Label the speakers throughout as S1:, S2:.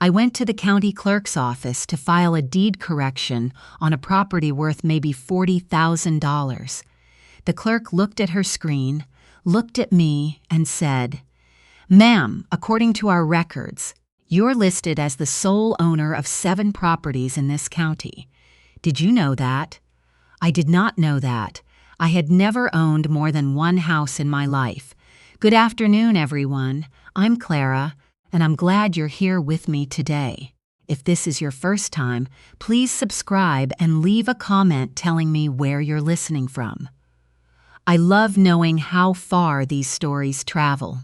S1: I went to the county clerk's office to file a deed correction on a property worth maybe $40,000. The clerk looked at her screen, looked at me, and said, "Ma'am, according to our records, you're listed as the sole owner of 7 properties in this county. Did you know that?" I did not know that. I had never owned more than 1 house in my life. Good afternoon, everyone. I'm Clara, and I'm glad you're here with me today. If this is your first time, please subscribe and leave a comment telling me where you're listening from. I love knowing how far these stories travel.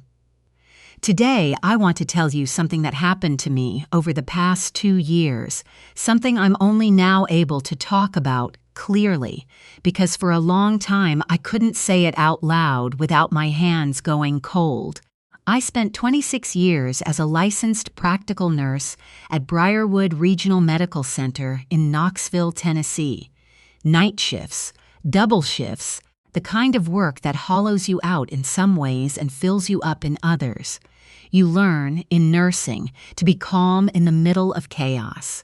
S1: Today, I want to tell you something that happened to me over the past 2 years, something I'm only now able to talk about clearly, because for a long time I couldn't say it out loud without my hands going cold. I spent 26 years as a licensed practical nurse at Briarwood Regional Medical Center in Knoxville, Tennessee. Night shifts, double shifts, the kind of work that hollows you out in some ways and fills you up in others. You learn, in nursing, to be calm in the middle of chaos.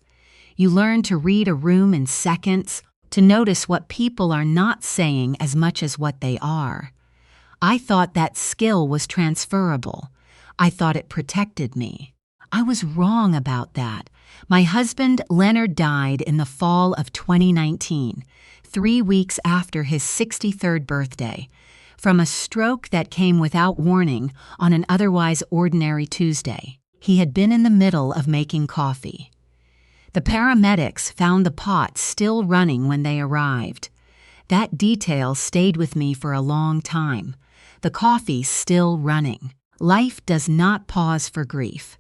S1: You learn to read a room in seconds, to notice what people are not saying as much as what they are. I thought that skill was transferable. I thought it protected me. I was wrong about that. My husband, Leonard, died in the fall of 2019, 3 weeks after his 63rd birthday, from a stroke that came without warning on an otherwise ordinary Tuesday. He had been in the middle of making coffee. The paramedics found the pot still running when they arrived. That detail stayed with me for a long time. The coffee still running. Life does not pause for grief.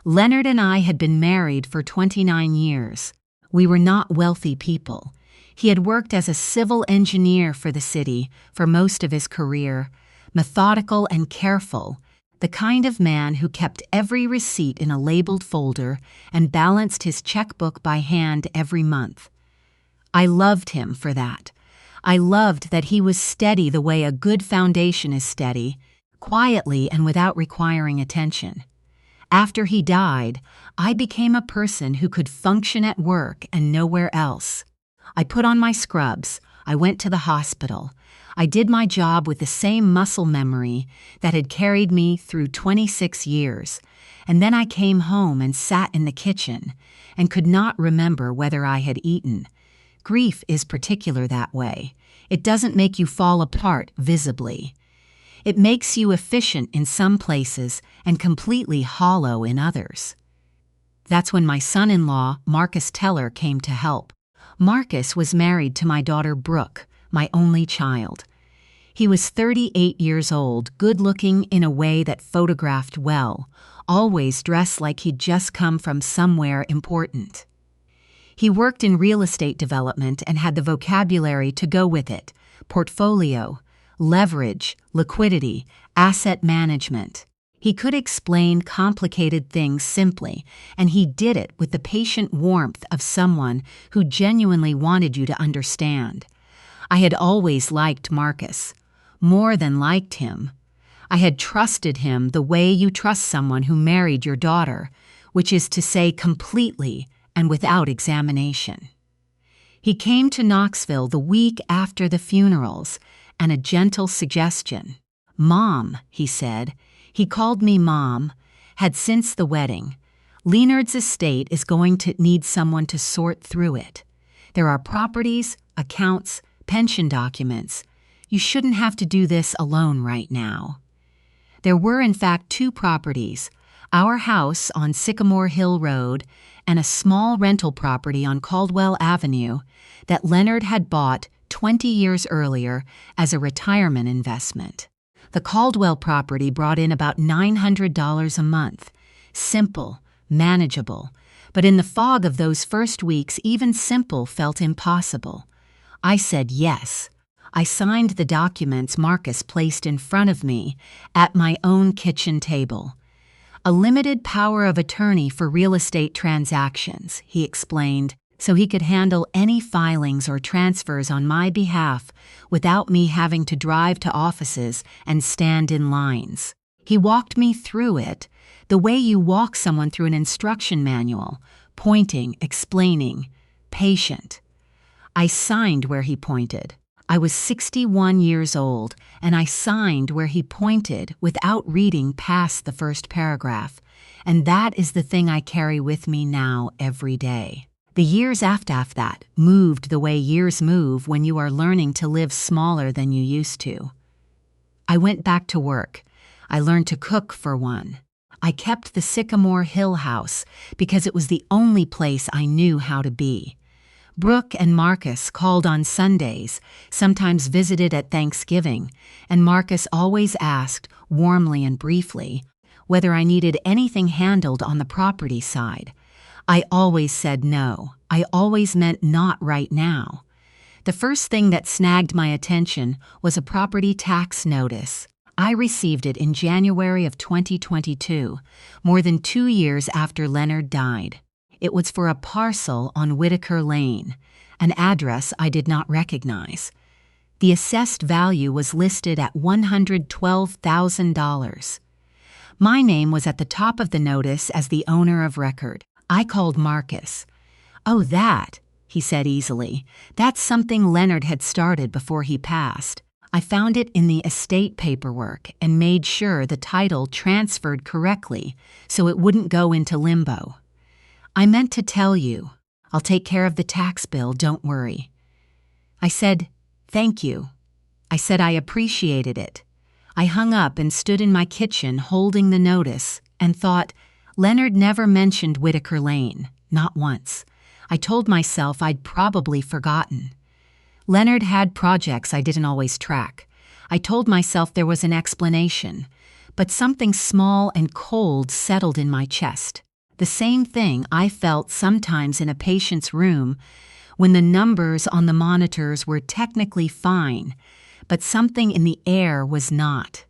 S1: Leonard and I had been married for 29 years. We were not wealthy people. He had worked as a civil engineer for the city for most of his career, methodical and careful, the kind of man who kept every receipt in a labeled folder and balanced his checkbook by hand every month. I loved him for that. I loved that he was steady the way a good foundation is steady, quietly and without requiring attention. After he died, I became a person who could function at work and nowhere else. I put on my scrubs. I went to the hospital. I did my job with the same muscle memory that had carried me through 26 years, and then I came home and sat in the kitchen and could not remember whether I had eaten. Grief is particular that way. It doesn't make you fall apart visibly. It makes you efficient in some places and completely hollow in others. That's when my son-in-law, Marcus Teller, came to help. Marcus was married to my daughter Brooke, my only child. He was 38 years old, good-looking in a way that photographed well, always dressed like he'd just come from somewhere important. He worked in real estate development and had the vocabulary to go with it: portfolio, leverage, liquidity, asset management. He could explain complicated things simply, and he did it with the patient warmth of someone who genuinely wanted you to understand. I had always liked Marcus, more than liked him. I had trusted him the way you trust someone who married your daughter, which is to say completely and without examination. He came to Knoxville the week after the funerals, and a gentle suggestion. "Mom," he said. He called me Mom, had since the wedding. "Leonard's estate is going to need someone to sort through it. There are properties, accounts, pension documents. You shouldn't have to do this alone right now." There were in fact 2 properties, our house on Sycamore Hill Road and a small rental property on Caldwell Avenue that Leonard had bought 20 years earlier as a retirement investment. The Caldwell property brought in about $900 a month. Simple, manageable. But in the fog of those first weeks, even simple felt impossible. I said yes. I signed the documents Marcus placed in front of me at my own kitchen table. A limited power of attorney for real estate transactions, he explained, so he could handle any filings or transfers on my behalf without me having to drive to offices and stand in lines. He walked me through it, The way you walk someone through an instruction manual, pointing, explaining, patient. I signed where he pointed. I was 61 years old, and I signed where he pointed without reading past the first paragraph. And that is the thing I carry with me now every day. The years after that moved the way years move when you are learning to live smaller than you used to. I went back to work. I learned to cook for one. I kept the Sycamore Hill house because it was the only place I knew how to be. Brooke and Marcus called on Sundays, sometimes visited at Thanksgiving, and Marcus always asked, warmly and briefly, whether I needed anything handled on the property side. I always said no. I always meant not right now. The first thing that snagged my attention was a property tax notice. I received it in January of 2022, more than 2 years after Leonard died. It was for a parcel on Whitaker Lane, an address I did not recognize. The assessed value was listed at $112,000. My name was at the top of the notice as the owner of record. I called Marcus. "Oh, that," he said easily. "That's something Leonard had started before he passed. I found it in the estate paperwork and made sure the title transferred correctly so it wouldn't go into limbo. I meant to tell you. I'll take care of the tax bill, don't worry." I said, "Thank you." I said I appreciated it. I hung up and stood in my kitchen holding the notice and thought, Leonard never mentioned Whitaker Lane, not once. I told myself I'd probably forgotten. Leonard had projects I didn't always track. I told myself there was an explanation, but something small and cold settled in my chest. The same thing I felt sometimes in a patient's room when the numbers on the monitors were technically fine, but something in the air was not.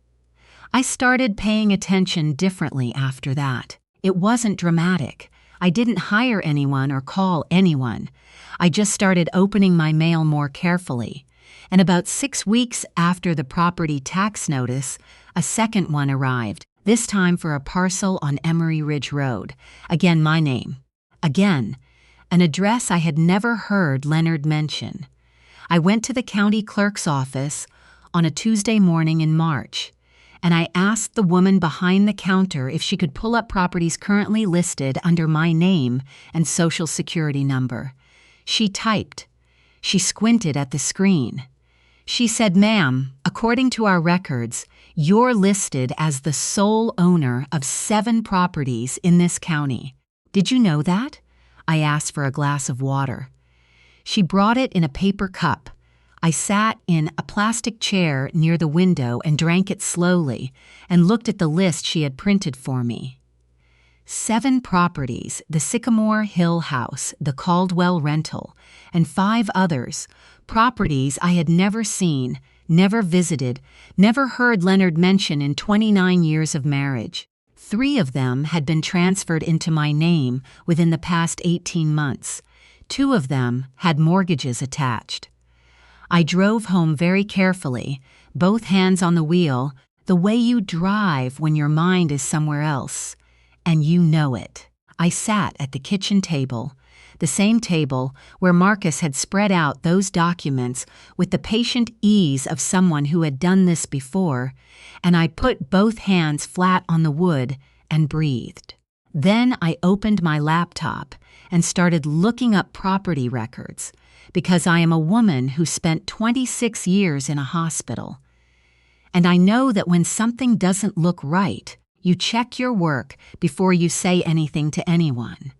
S1: I started paying attention differently after that. It wasn't dramatic. I didn't hire anyone or call anyone. I just started opening my mail more carefully. And about 6 weeks after the property tax notice, a second one arrived, this time for a parcel on Emery Ridge Road. Again, my name. Again, an address I had never heard Leonard mention. I went to the county clerk's office on a Tuesday morning in March, and I asked the woman behind the counter if she could pull up properties currently listed under my name and social security number. She typed. She squinted at the screen. She said, "Ma'am, according to our records, you're listed as the sole owner of 7 properties in this county. Did you know that?" I asked for a glass of water. She brought it in a paper cup. I sat in a plastic chair near the window and drank it slowly and looked at the list she had printed for me. 7 properties, the Sycamore Hill House, the Caldwell Rental, and 5 others, properties I had never seen, never visited, never heard Leonard mention in 29 years of marriage. 3 of them had been transferred into my name within the past 18 months. 2 of them had mortgages attached. I drove home very carefully, both hands on the wheel, the way you drive when your mind is somewhere else, and you know it. I sat at the kitchen table, the same table where Marcus had spread out those documents with the patient ease of someone who had done this before, and I put both hands flat on the wood and breathed. Then I opened my laptop and started looking up property records, because I am a woman who spent 26 years in a hospital. And I know that when something doesn't look right, you check your work before you say anything to anyone.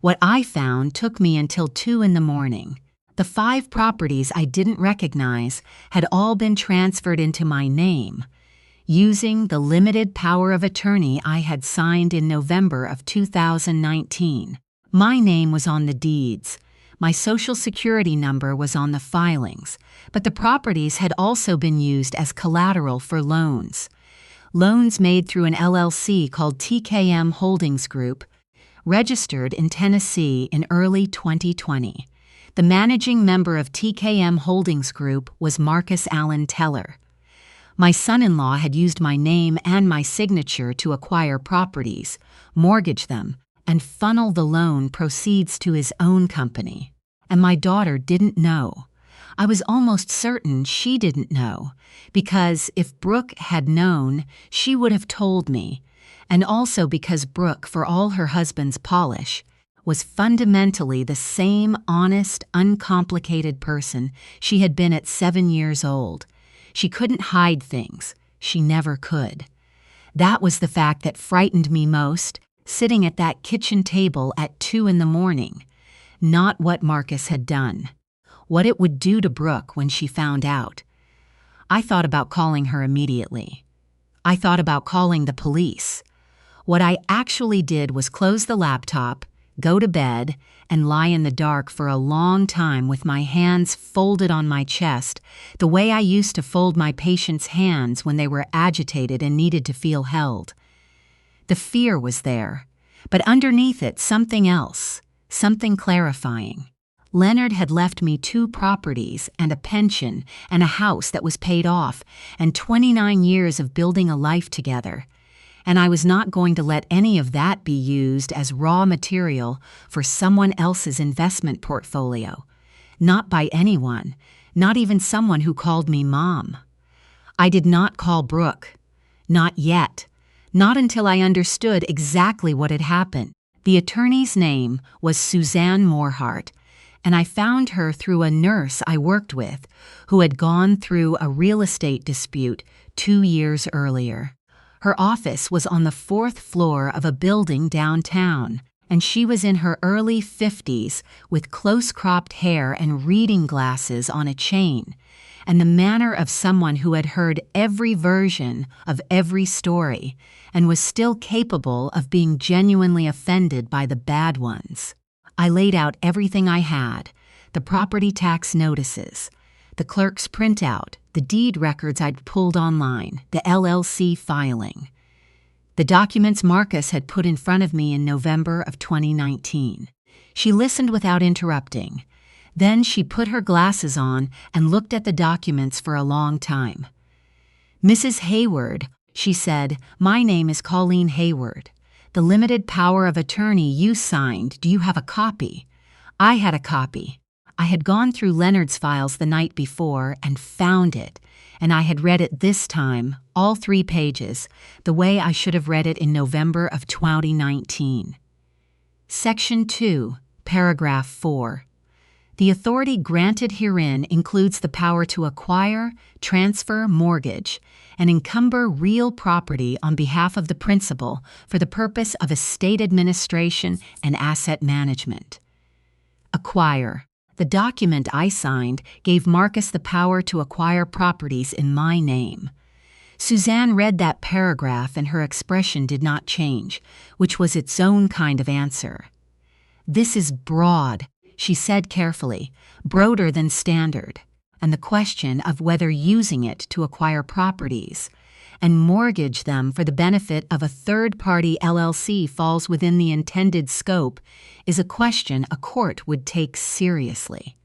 S1: What I found took me until 2 in the morning. The 5 properties I didn't recognize had all been transferred into my name, using the limited power of attorney I had signed in November of 2019. My name was on the deeds. My social security number was on the filings, but the properties had also been used as collateral for loans. Loans made through an LLC called TKM Holdings Group, registered in Tennessee in early 2020. The managing member of TKM Holdings Group was Marcus Allen Teller. My son-in-law had used my name and my signature to acquire properties, mortgage them, and funnel the loan proceeds to his own company. And my daughter didn't know. I was almost certain she didn't know, because if Brooke had known, she would have told me, and also because Brooke, for all her husband's polish, was fundamentally the same honest, uncomplicated person she had been at 7 years old. She couldn't hide things. She never could. That was the fact that frightened me most, sitting at that kitchen table at 2 in the morning. Not what Marcus had done. What it would do to Brooke when she found out. I thought about calling her immediately. I thought about calling the police. What I actually did was close the laptop, go to bed, and lie in the dark for a long time with my hands folded on my chest, the way I used to fold my patients' hands when they were agitated and needed to feel held. The fear was there, but underneath it something else, something clarifying. Leonard had left me 2 properties and a pension and a house that was paid off and 29 years of building a life together. And I was not going to let any of that be used as raw material for someone else's investment portfolio. Not by anyone, not even someone who called me Mom. I did not call Brooke. Not yet. Not until I understood exactly what had happened. The attorney's name was Suzanne Morhart, and I found her through a nurse I worked with who had gone through a real estate dispute 2 years earlier. Her office was on the 4th floor of a building downtown, and she was in her early 50s with close-cropped hair and reading glasses on a chain, and the manner of someone who had heard every version of every story and was still capable of being genuinely offended by the bad ones. I laid out everything I had, the property tax notices, the clerk's printout, the deed records I'd pulled online, the LLC filing. The documents Marcus had put in front of me in November of 2019. She listened without interrupting. Then she put her glasses on and looked at the documents for a long time. "Mrs. Hayward," she said, "my name is Colleen Hayward. The limited power of attorney you signed, do you have a copy?" I had a copy. I had gone through Leonard's files the night before and found it, and I had read it this time, all 3 pages, the way I should have read it in November of 2019. Section 2, Paragraph 4. The authority granted herein includes the power to acquire, transfer, mortgage, and encumber real property on behalf of the principal for the purpose of estate administration and asset management. Acquire. The document I signed gave Marcus the power to acquire properties in my name. Suzanne read that paragraph and her expression did not change, which was its own kind of answer. "This is broad," she said carefully, "broader than standard, and the question of whether using it to acquire properties and mortgage them for the benefit of a third-party LLC falls within the intended scope is a question a court would take seriously."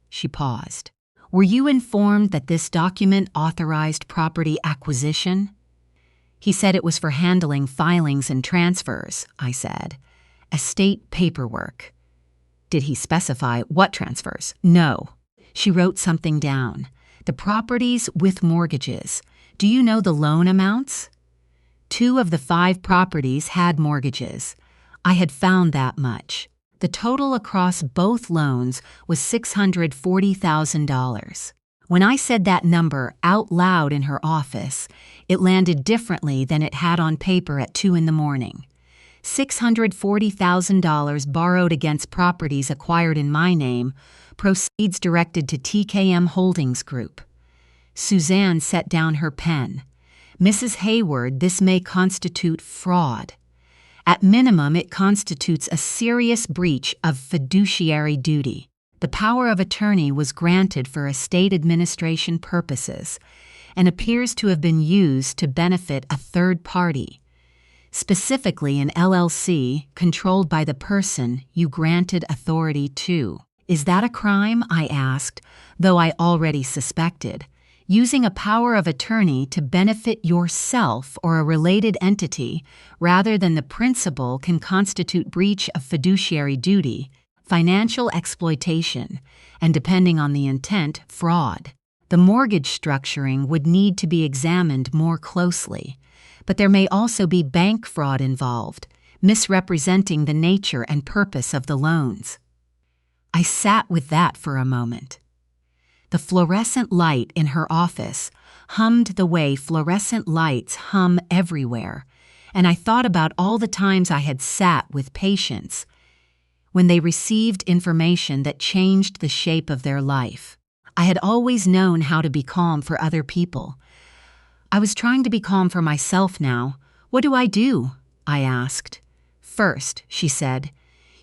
S1: She paused. "Were you informed that this document authorized property acquisition?" "He said it was for handling filings and transfers," I said. "Estate paperwork." "Did he specify what transfers?" "No." She wrote something down. "The properties with mortgages. Do you know the loan amounts?" 2 of the 5 properties had mortgages. I had found that much. The total across both loans was $640,000. When I said that number out loud in her office, it landed differently than it had on paper at 2 in the morning. $640,000 borrowed against properties acquired in my name, proceeds directed to TKM Holdings Group. Suzanne set down her pen. "Mrs. Hayward, this may constitute fraud. At minimum, it constitutes a serious breach of fiduciary duty. The power of attorney was granted for estate administration purposes and appears to have been used to benefit a third party, specifically an LLC controlled by the person you granted authority to." "Is that a crime?" I asked, though I already suspected. using a power of attorney to benefit yourself or a related entity rather than the principal can constitute breach of fiduciary duty, financial exploitation, and depending on the intent, fraud. The mortgage structuring would need to be examined more closely, but there may also be bank fraud involved, misrepresenting the nature and purpose of the loans. I sat with that for a moment. The fluorescent light in her office hummed the way fluorescent lights hum everywhere, and I thought about all the times I had sat with patients when they received information that changed the shape of their life. I had always known how to be calm for other people. I was trying to be calm for myself now. "What do?" I asked. "First," she said,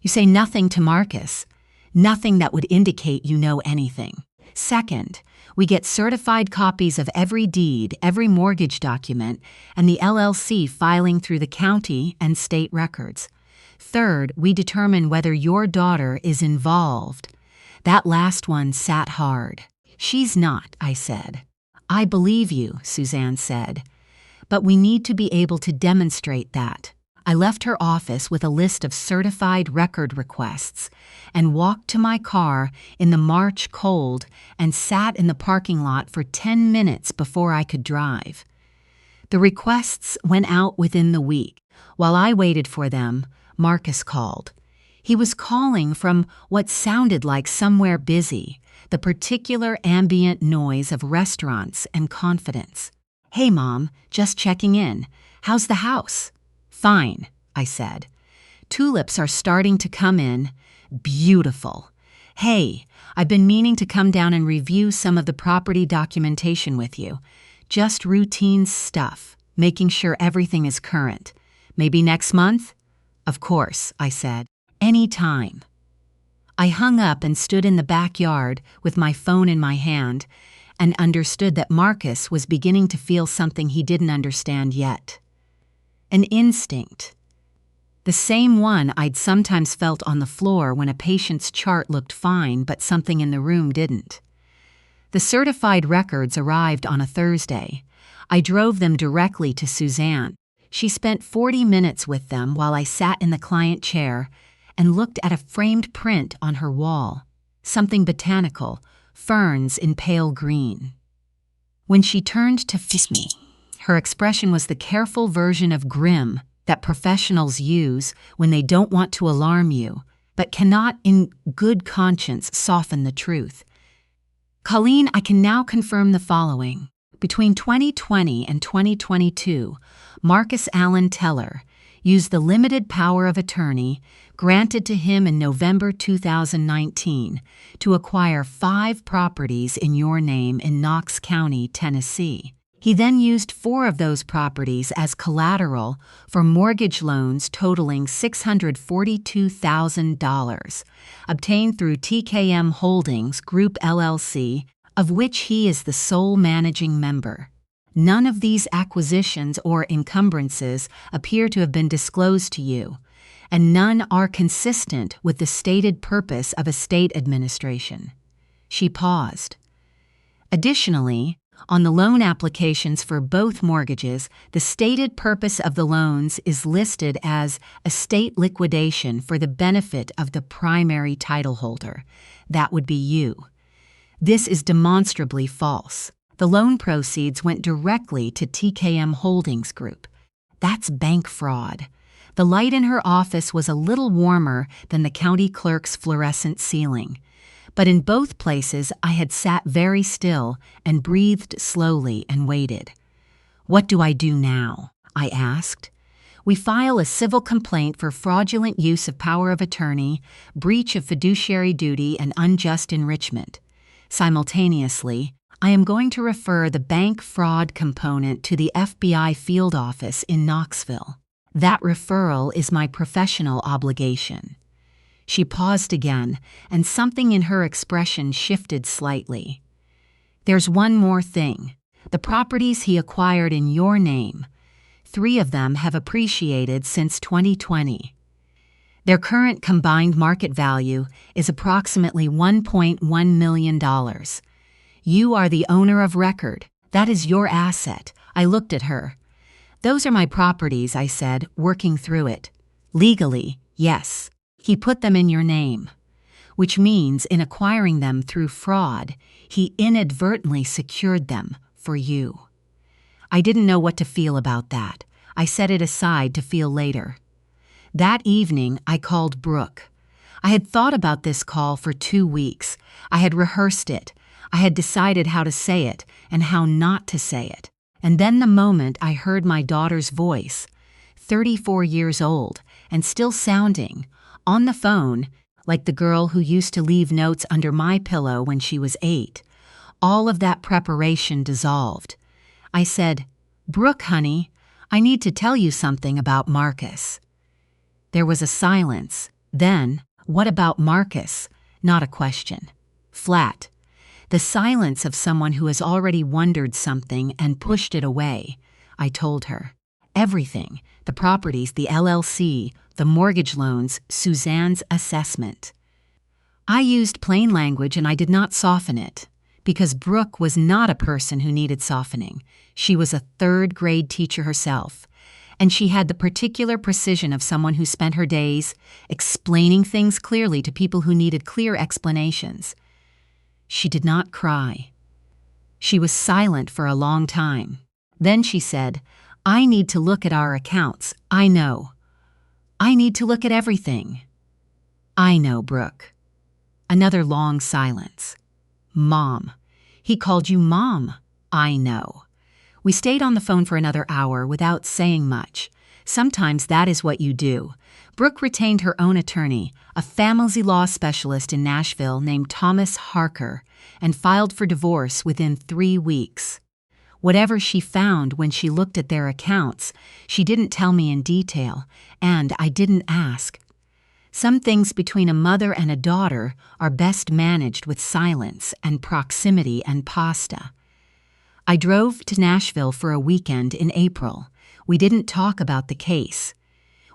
S1: "you say nothing to Marcus, nothing that would indicate you know anything. Second, we get certified copies of every deed, every mortgage document, and the LLC filing through the county and state records. Third, we determine whether your daughter is involved." That last one sat hard. "She's not," I said. "I believe you," Suzanne said, "but we need to be able to demonstrate that." I left her office with a list of certified record requests and walked to my car in the March cold and sat in the parking lot for 10 minutes before I could drive. The requests went out within the week. While I waited for them, Marcus called. He was calling from what sounded like somewhere busy, the particular ambient noise of restaurants and confidence. "Hey, Mom, just checking in. How's the house?" "Fine," I said. "Tulips are starting to come in. Beautiful. Hey, I've been meaning to come down and review some of the property documentation with you. Just routine stuff, making sure everything is current. Maybe next month?" "Of course," I said. "Any time." I hung up and stood in the backyard with my phone in my hand and understood that Marcus was beginning to feel something he didn't understand yet. An instinct. The same one I'd sometimes felt on the floor when a patient's chart looked fine but something in the room didn't. The certified records arrived on a Thursday. I drove them directly to Suzanne. She spent 40 minutes with them while I sat in the client chair and looked at a framed print on her wall, something botanical, ferns in pale green. When she turned to face me, her expression was the careful version of grim that professionals use when they don't want to alarm you, but cannot in good conscience soften the truth. "Colleen, I can now confirm the following. Between 2020 and 2022, Marcus Allen Teller used the limited power of attorney granted to him in November 2019 to acquire 5 properties in your name in Knox County, Tennessee. He then used 4 of those properties as collateral for mortgage loans totaling $642,000, obtained through TKM Holdings Group LLC, of which he is the sole managing member. None of these acquisitions or encumbrances appear to have been disclosed to you, and none are consistent with the stated purpose of estate administration." She paused. "Additionally, on the loan applications for both mortgages, the stated purpose of the loans is listed as estate liquidation for the benefit of the primary title holder. That would be you. This is demonstrably false. The loan proceeds went directly to TKM Holdings Group. That's bank fraud." The light in her office was a little warmer than the county clerk's fluorescent ceiling, but in both places I had sat very still and breathed slowly and waited. "What do I do now?" I asked. "We file a civil complaint for fraudulent use of power of attorney, breach of fiduciary duty, and unjust enrichment. Simultaneously, I am going to refer the bank fraud component to the FBI field office in Knoxville. That referral is my professional obligation." She paused again, and something in her expression shifted slightly. "There's one more thing. The properties he acquired in your name, 3 of them have appreciated since 2020. Their current combined market value is approximately $1.1 million. You are the owner of record. That is your asset. I looked at her. Those are my properties, I said, working through it. Legally, yes. He put them in your name, which means in acquiring them through fraud, he inadvertently secured them for you. I didn't know what to feel about that. I set it aside to feel later. That evening, I called Brooke. I had thought about this call for 2 weeks. I had rehearsed it. I had decided how to say it and how not to say it. And then the moment I heard my daughter's voice, 34 years old and still sounding, on the phone, like the girl who used to leave notes under my pillow when she was 8, all of that preparation dissolved. I said, "Brooke, honey, I need to tell you something about Marcus." There was a silence. Then, "What about Marcus?" Not a question. Flat. The silence of someone who has already wondered something and pushed it away. I told her. Everything. The properties, the LLC, the mortgage loans, Suzanne's assessment. I used plain language and I did not soften it, because Brooke was not a person who needed softening. She was a third-grade teacher herself, and she had the particular precision of someone who spent her days explaining things clearly to people who needed clear explanations. She did not cry. She was silent for a long time. Then she said, "I need to look at our accounts. I know. I need to look at everything." "I know, Brooke." Another long silence. "Mom. He called you Mom." "I know." We stayed on the phone for another hour without saying much. Sometimes that is what you do. Brooke retained her own attorney, a family law specialist in Nashville named Thomas Harker, and filed for divorce within 3 weeks. Whatever she found when she looked at their accounts, she didn't tell me in detail, and I didn't ask. Some things between a mother and a daughter are best managed with silence and proximity and pasta. I drove to Nashville for a weekend in April. We didn't talk about the case.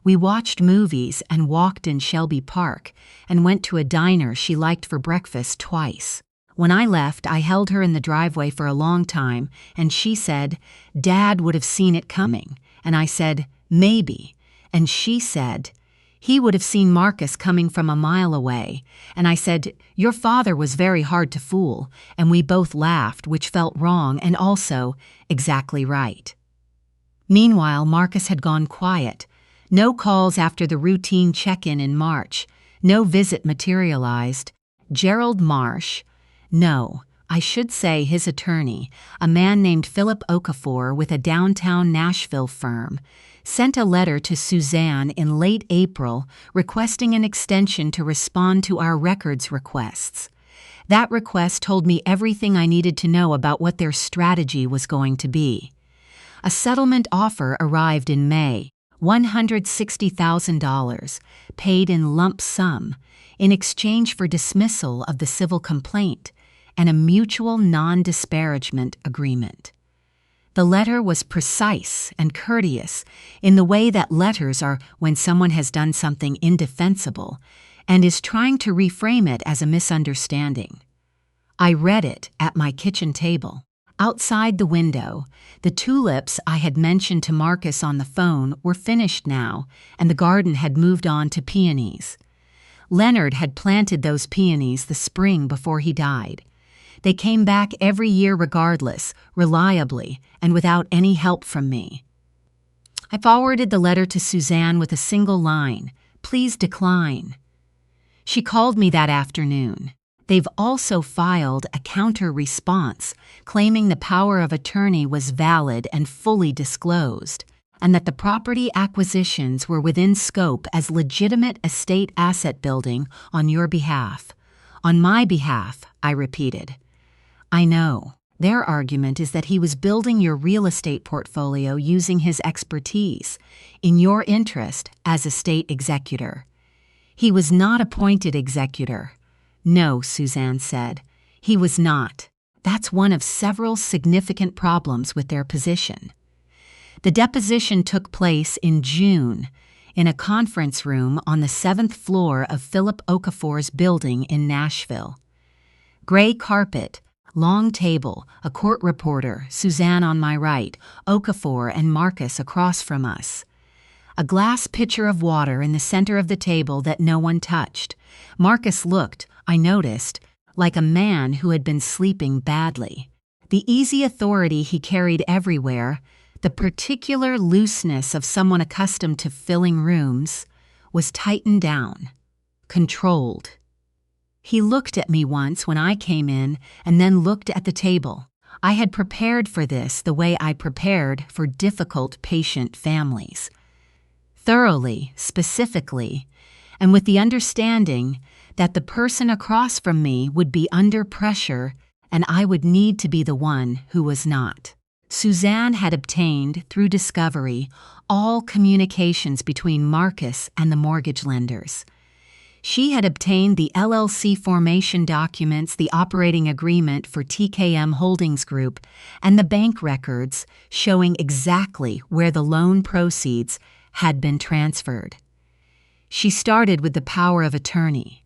S1: We watched movies and walked in Shelby Park and went to a diner she liked for breakfast twice. When I left, I held her in the driveway for a long time, and she said, "Dad would have seen it coming." And I said, "Maybe." And she said, "He would have seen Marcus coming from a mile away." And I said, "Your father was very hard to fool." And we both laughed, which felt wrong and also exactly right. Meanwhile, Marcus had gone quiet. No calls after the routine check-in in March. No visit materialized. Gerald Marsh, no, I should say his attorney, a man named Philip Okafor with a downtown Nashville firm, sent a letter to Suzanne in late April requesting an extension to respond to our records requests. That request told me everything I needed to know about what their strategy was going to be. A settlement offer arrived in May, $160,000, paid in lump sum, in exchange for dismissal of the civil complaint and a mutual non-disparagement agreement. The letter was precise and courteous in the way that letters are when someone has done something indefensible and is trying to reframe it as a misunderstanding. I read it at my kitchen table. Outside the window, the tulips I had mentioned to Marcus on the phone were finished now, and the garden had moved on to peonies. Leonard had planted those peonies the spring before he died. They came back every year regardless, reliably, and without any help from me. I forwarded the letter to Suzanne with a single line, "Please decline." She called me that afternoon. They've also filed a counter-response claiming the power of attorney was valid and fully disclosed, and that the property acquisitions were within scope as legitimate estate asset building on your behalf. On my behalf, I repeated. I know. Their argument is that he was building your real estate portfolio using his expertise, in your interest as estate executor. He was not appointed executor. No, Suzanne said. He was not. That's one of several significant problems with their position. The deposition took place in June in a conference room on the 7th floor of Philip Okafor's building in Nashville. Gray carpet, Long table, a court reporter, Suzanne on my right, Okafor and Marcus across from us. A glass pitcher of water in the center of the table that no one touched. Marcus looked, I noticed, like a man who had been sleeping badly. The easy authority he carried everywhere, the particular looseness of someone accustomed to filling rooms, was tightened down, controlled. He looked at me once when I came in and then looked at the table. I had prepared for this the way I prepared for difficult patient families. Thoroughly, specifically, and with the understanding that the person across from me would be under pressure and I would need to be the one who was not. Suzanne had obtained, through discovery, all communications between Marcus and the mortgage lenders. She had obtained the LLC formation documents, the operating agreement for TKM Holdings Group, and the bank records showing exactly where the loan proceeds had been transferred. She started with the power of attorney.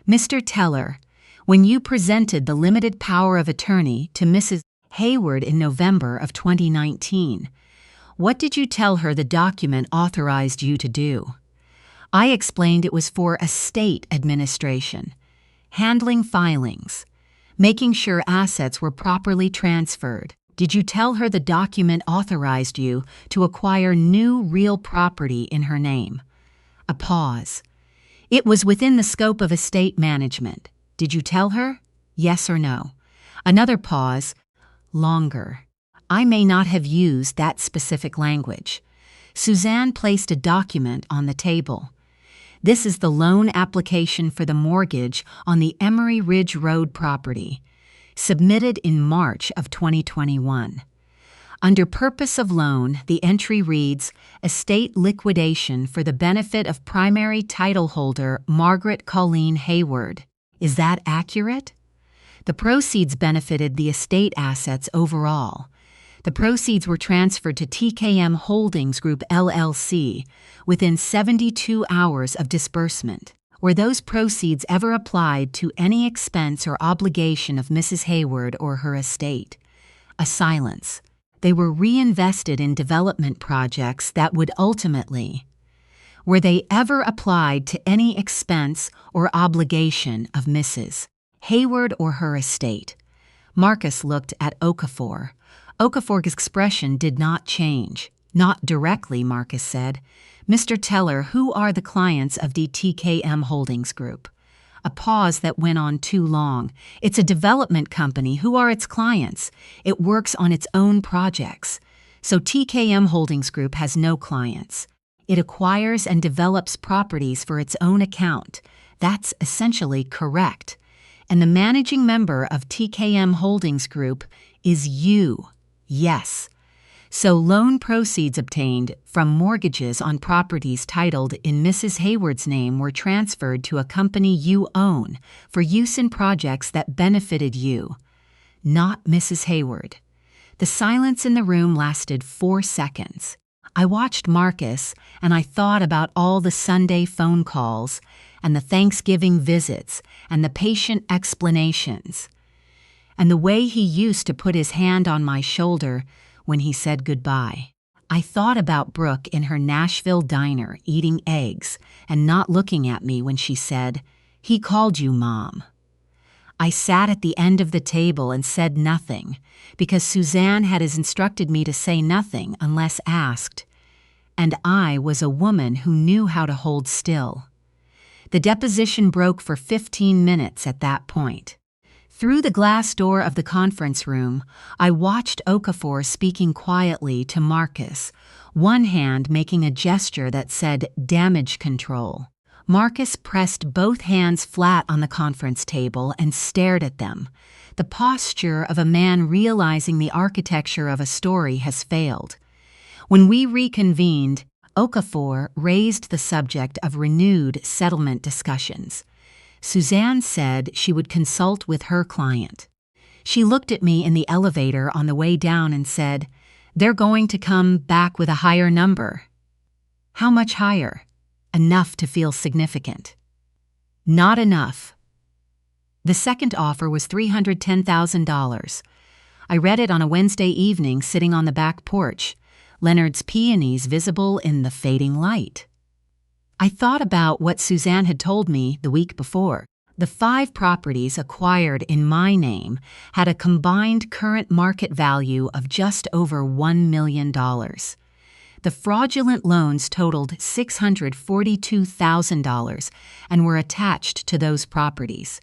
S1: Mr. Teller, when you presented the limited power of attorney to Mrs. Hayward in November of 2019, what did you tell her the document authorized you to do? I explained it was for estate administration, handling filings, making sure assets were properly transferred. Did you tell her the document authorized you to acquire new real property in her name? A pause. It was within the scope of estate management. Did you tell her? Yes or no? Another pause. Longer. I may not have used that specific language. Suzanne placed a document on the table. This is the loan application for the mortgage on the Emery Ridge Road property, submitted in March of 2021. Under purpose of loan, the entry reads, estate liquidation for the benefit of primary title holder Margaret Colleen Hayward. Is that accurate? The proceeds benefited the estate assets overall. The proceeds were transferred to TKM Holdings Group LLC within 72 hours of disbursement. Were those proceeds ever applied to any expense or obligation of Mrs. Hayward or her estate? A silence. They were reinvested in development projects that would ultimately. Were they ever applied to any expense or obligation of Mrs. Hayward or her estate? Marcus looked at Okafor. Okafor's expression did not change. Not directly, Marcus said. Mr. Teller, who are the clients of the TKM Holdings Group? A pause that went on too long. It's a development company. Who are its clients? It works on its own projects. So TKM Holdings Group has no clients. It acquires and develops properties for its own account. That's essentially correct. And the managing member of TKM Holdings Group is you. Yes. So loan proceeds obtained from mortgages on properties titled in Mrs. Hayward's name were transferred to a company you own for use in projects that benefited you, not Mrs. Hayward. The silence in the room lasted 4 seconds. I watched Marcus and I thought about all the Sunday phone calls and the Thanksgiving visits and the patient explanations, and the way he used to put his hand on my shoulder when he said goodbye. I thought about Brooke in her Nashville diner eating eggs and not looking at me when she said, "He called you Mom." I sat at the end of the table and said nothing because Suzanne had instructed me to say nothing unless asked, and I was a woman who knew how to hold still. The deposition broke for 15 minutes at that point. Through the glass door of the conference room, I watched Okafor speaking quietly to Marcus, one hand making a gesture that said damage control. Marcus pressed both hands flat on the conference table and stared at them, the posture of a man realizing the architecture of a story has failed. When we reconvened, Okafor raised the subject of renewed settlement discussions. Suzanne said she would consult with her client. She looked at me in the elevator on the way down and said, "They're going to come back with a higher number." How much higher? Enough to feel significant. Not enough. The second offer was $310,000. I read it on a Wednesday evening sitting on the back porch, Leonard's peonies visible in the fading light. I thought about what Suzanne had told me the week before. The 5 properties acquired in my name had a combined current market value of just over $1 million. The fraudulent loans totaled $642,000 and were attached to those properties,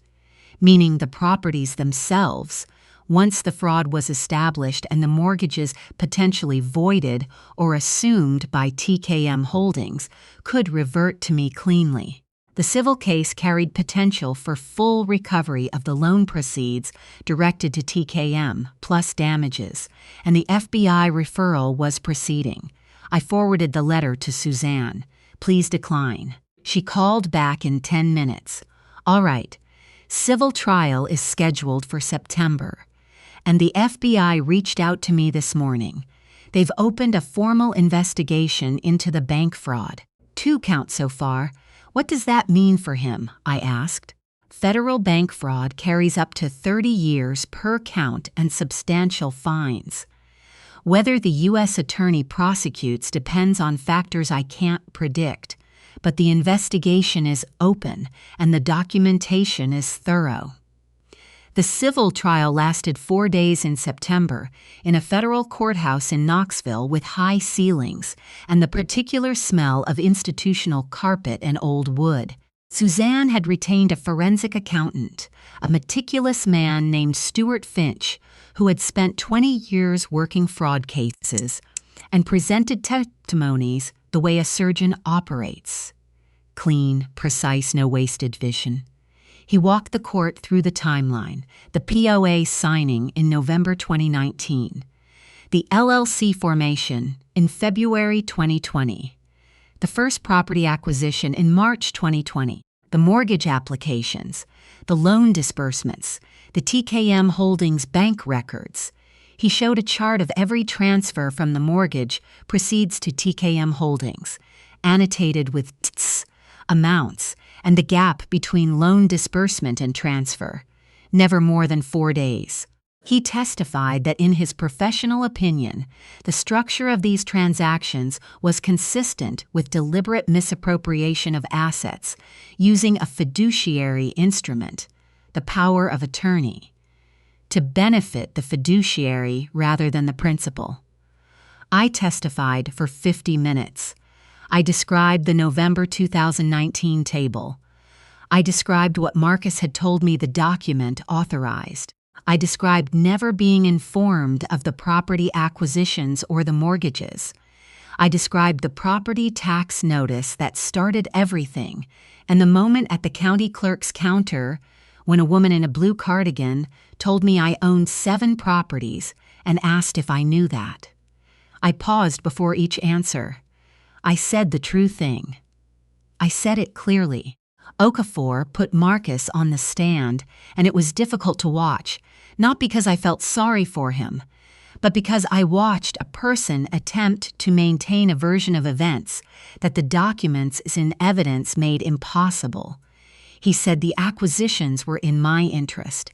S1: meaning the properties themselves, once the fraud was established and the mortgages potentially voided or assumed by TKM Holdings, could revert to me cleanly. The civil case carried potential for full recovery of the loan proceeds directed to TKM, plus damages, and the FBI referral was proceeding. I forwarded the letter to Suzanne. Please decline. She called back in 10 minutes. All right. Civil trial is scheduled for September. And the FBI reached out to me this morning. They've opened a formal investigation into the bank fraud. 2 counts so far. What does that mean for him? I asked. Federal bank fraud carries up to 30 years per count and substantial fines. Whether the U.S. attorney prosecutes depends on factors I can't predict, but the investigation is open and the documentation is thorough. The civil trial lasted 4 days in September in a federal courthouse in Knoxville with high ceilings and the particular smell of institutional carpet and old wood. Suzanne had retained a forensic accountant, a meticulous man named Stuart Finch, who had spent 20 years working fraud cases and presented testimonies the way a surgeon operates. Clean, precise, no wasted vision. He walked the court through the timeline, the POA signing in November 2019, the LLC formation in February 2020, the first property acquisition in March 2020, the mortgage applications, the loan disbursements, the TKM Holdings bank records. He showed a chart of every transfer from the mortgage proceeds to TKM Holdings, annotated with TS amounts, and the gap between loan disbursement and transfer, never more than 4 days. He testified that in his professional opinion, the structure of these transactions was consistent with deliberate misappropriation of assets using a fiduciary instrument, the power of attorney, to benefit the fiduciary rather than the principal. I testified for 50 minutes. I described the November 2019 table. I described what Marcus had told me the document authorized. I described never being informed of the property acquisitions or the mortgages. I described the property tax notice that started everything, and the moment at the county clerk's counter when a woman in a blue cardigan told me I owned 7 properties and asked if I knew that. I paused before each answer. I said the true thing. I said it clearly. Okafor put Marcus on the stand, and it was difficult to watch, not because I felt sorry for him, but because I watched a person attempt to maintain a version of events that the documents in evidence made impossible. He said the acquisitions were in my interest.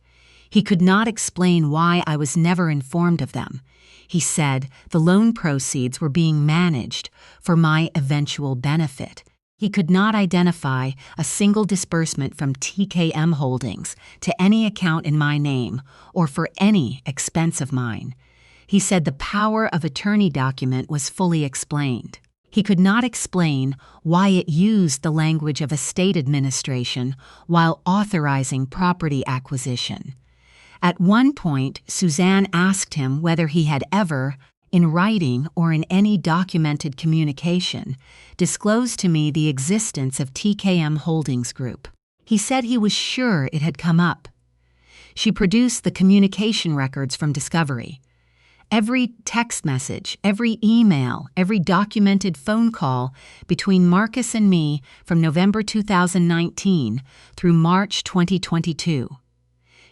S1: He could not explain why I was never informed of them. He said the loan proceeds were being managed for my eventual benefit. He could not identify a single disbursement from TKM Holdings to any account in my name or for any expense of mine. He said the power of attorney document was fully explained. He could not explain why it used the language of estate administration while authorizing property acquisition. At one point, Suzanne asked him whether he had ever, in writing or in any documented communication, disclosed to me the existence of TKM Holdings Group. He said he was sure it had come up. She produced the communication records from Discovery. Every text message, every email, every documented phone call between Marcus and me from November 2019 through March 2022.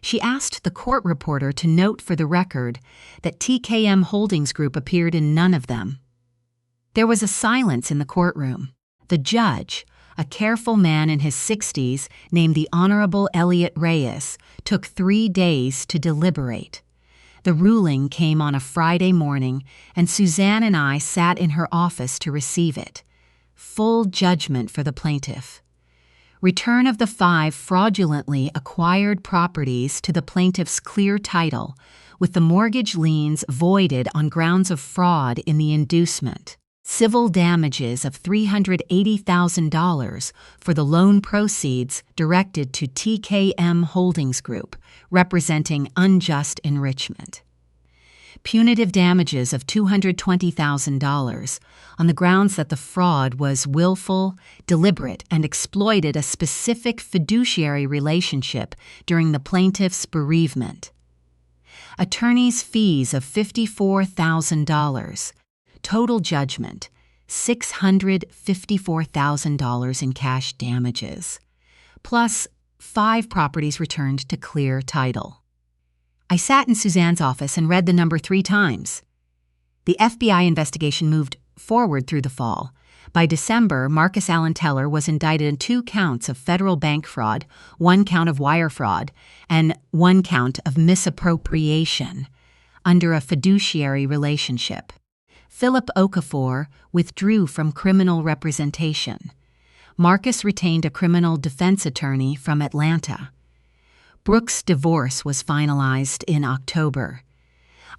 S1: She asked the court reporter to note for the record that TKM Holdings Group appeared in none of them. There was a silence in the courtroom. The judge, A careful man in his 60s named the Honorable Elliot Reyes took 3 days to deliberate. The ruling came on a Friday morning, and Suzanne and I sat in her office to receive it. Full judgment for the plaintiff. Return of the 5 fraudulently acquired properties to the plaintiff's clear title, with the mortgage liens voided on grounds of fraud in the inducement. Civil damages of $380,000 for the loan proceeds directed to TKM Holdings Group, representing unjust enrichment. Punitive damages of $220,000 on the grounds that the fraud was willful, deliberate, and exploited a specific fiduciary relationship during the plaintiff's bereavement. Attorney's fees of $54,000. Total judgment, $654,000 in cash damages, plus 5 properties returned to clear title. I sat in Suzanne's office and read the number 3 times. The FBI investigation moved forward through the fall. By December, Marcus Allen Teller was indicted on 2 counts of federal bank fraud, 1 count of wire fraud, and 1 count of misappropriation under a fiduciary relationship. Philip Okafor withdrew from criminal representation. Marcus retained a criminal defense attorney from Atlanta. Brooks' divorce was finalized in October.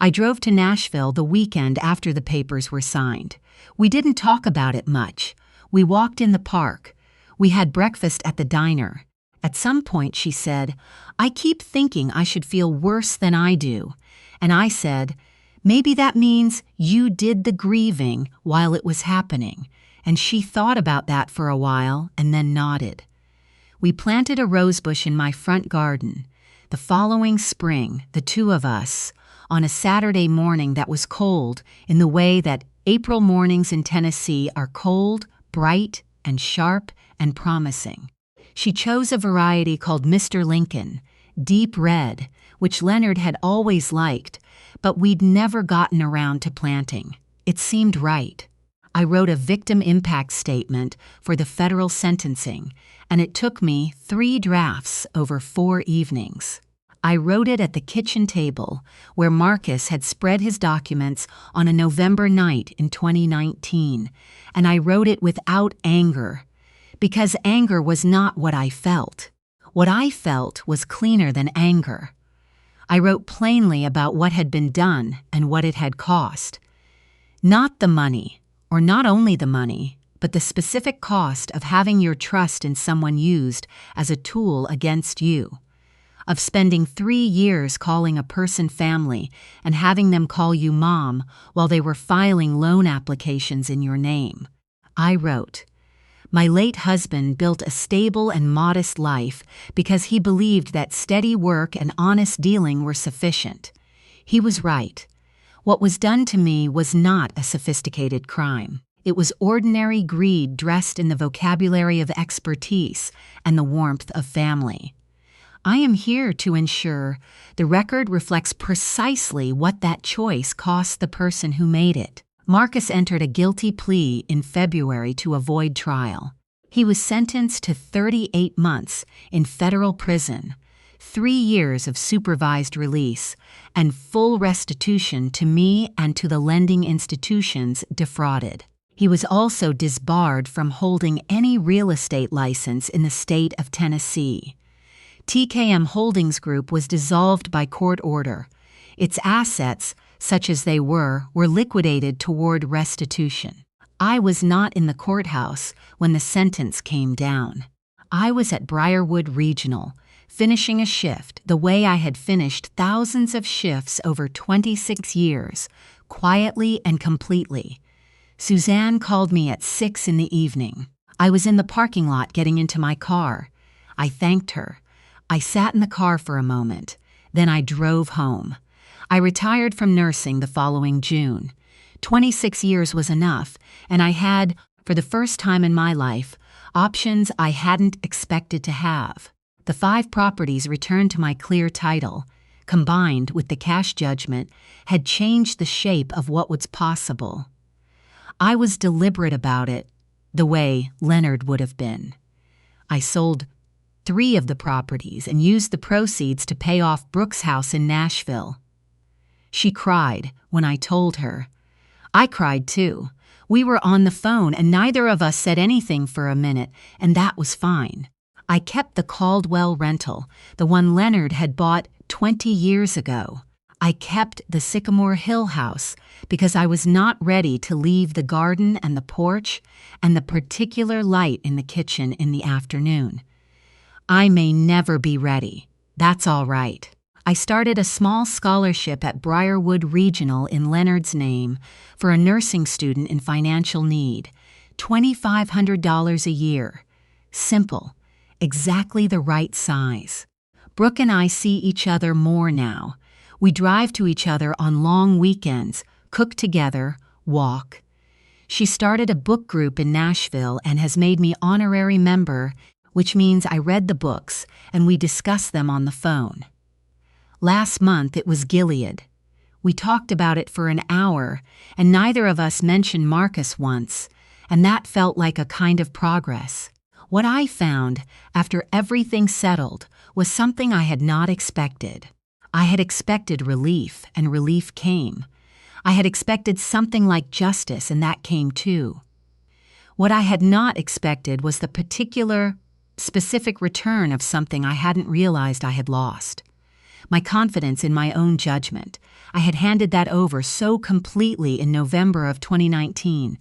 S1: I drove to Nashville the weekend after the papers were signed. We didn't talk about it much. We walked in the park. We had breakfast at the diner. At some point, she said, "I keep thinking I should feel worse than I do." And I said, "Maybe that means you did the grieving while it was happening." And she thought about that for a while and then nodded. We planted a rosebush in my front garden. The following spring, the 2 of us, on a Saturday morning that was cold in the way that April mornings in Tennessee are cold, bright, and sharp and promising. She chose a variety called Mr. Lincoln, deep red, which Leonard had always liked, but we'd never gotten around to planting. It seemed right. I wrote a victim impact statement for the federal sentencing, and it took me 3 drafts over 4 evenings. I wrote it at the kitchen table where Marcus had spread his documents on a November night in 2019, and I wrote it without anger, because anger was not what I felt. What I felt was cleaner than anger. I wrote plainly about what had been done and what it had cost. Not the money, or not only the money, but the specific cost of having your trust in someone used as a tool against you, of spending 3 years calling a person family and having them call you mom while they were filing loan applications in your name. I wrote, "My late husband built a stable and modest life because he believed that steady work and honest dealing were sufficient. He was right. What was done to me was not a sophisticated crime. It was ordinary greed dressed in the vocabulary of expertise and the warmth of family. I am here to ensure the record reflects precisely what that choice cost the person who made it." Marcus entered a guilty plea in February to avoid trial. He was sentenced to 38 months in federal prison, 3 years of supervised release, and full restitution to me and to the lending institutions defrauded. He was also disbarred from holding any real estate license in the state of Tennessee. TKM Holdings Group was dissolved by court order. Its assets, such as they were liquidated toward restitution. I was not in the courthouse when the sentence came down. I was at Briarwood Regional, finishing a shift the way I had finished thousands of shifts over 26 years, quietly and completely. Suzanne called me at 6 in the evening. I was in the parking lot getting into my car. I thanked her. I sat in the car for a moment. Then I drove home. I retired from nursing the following June. 26 years was enough, and I had, for the first time in my life, options I hadn't expected to have. The 5 properties returned to my clear title, combined with the cash judgment, had changed the shape of what was possible. I was deliberate about it, the way Leonard would have been. I sold 3 of the properties and used the proceeds to pay off Brooke's house in Nashville. She cried when I told her. I cried too. We were on the phone and neither of us said anything for a minute, and that was fine. I kept the Caldwell rental, the one Leonard had bought 20 years ago. I kept the Sycamore Hill house because I was not ready to leave the garden and the porch and the particular light in the kitchen in the afternoon. I may never be ready. That's all right. I started a small scholarship at Briarwood Regional in Leonard's name for a nursing student in financial need, $2,500 a year. Simple, exactly the right size. Brooke and I see each other more now. We drive to each other on long weekends, cook together, walk. She started a book group in Nashville and has made me honorary member, which means I read the books and we discuss them on the phone. Last month it was Gilead. We talked about it for an hour, and neither of us mentioned Marcus once, and that felt like a kind of progress. What I found, after everything settled, was something I had not expected. I had expected relief, and relief came. I had expected something like justice, and that came too. What I had not expected was the particular, specific return of something I hadn't realized I had lost. My confidence in my own judgment. I had handed that over so completely in November of 2019,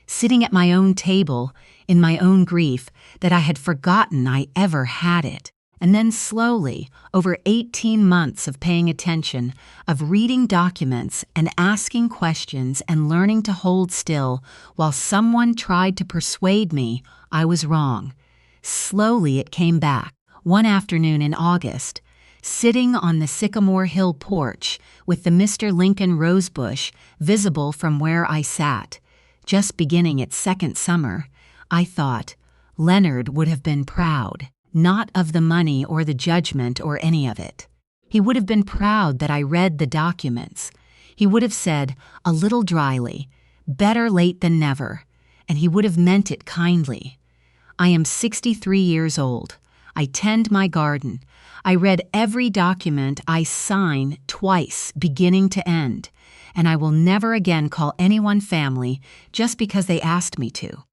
S1: sitting at my own table, in my own grief, that I had forgotten I ever had it. And then slowly, over 18 months of paying attention, of reading documents and asking questions and learning to hold still while someone tried to persuade me I was wrong. Slowly it came back. One afternoon in August, sitting on the Sycamore Hill porch with the Mr. Lincoln rosebush visible from where I sat, just beginning its second summer, I thought, Leonard would have been proud, not of the money or the judgment or any of it. He would have been proud that I read the documents. He would have said, a little dryly, better late than never, and he would have meant it kindly. I am 63 years old. I tend my garden. I read every document I sign twice, beginning to end, and I will never again call anyone family just because they asked me to.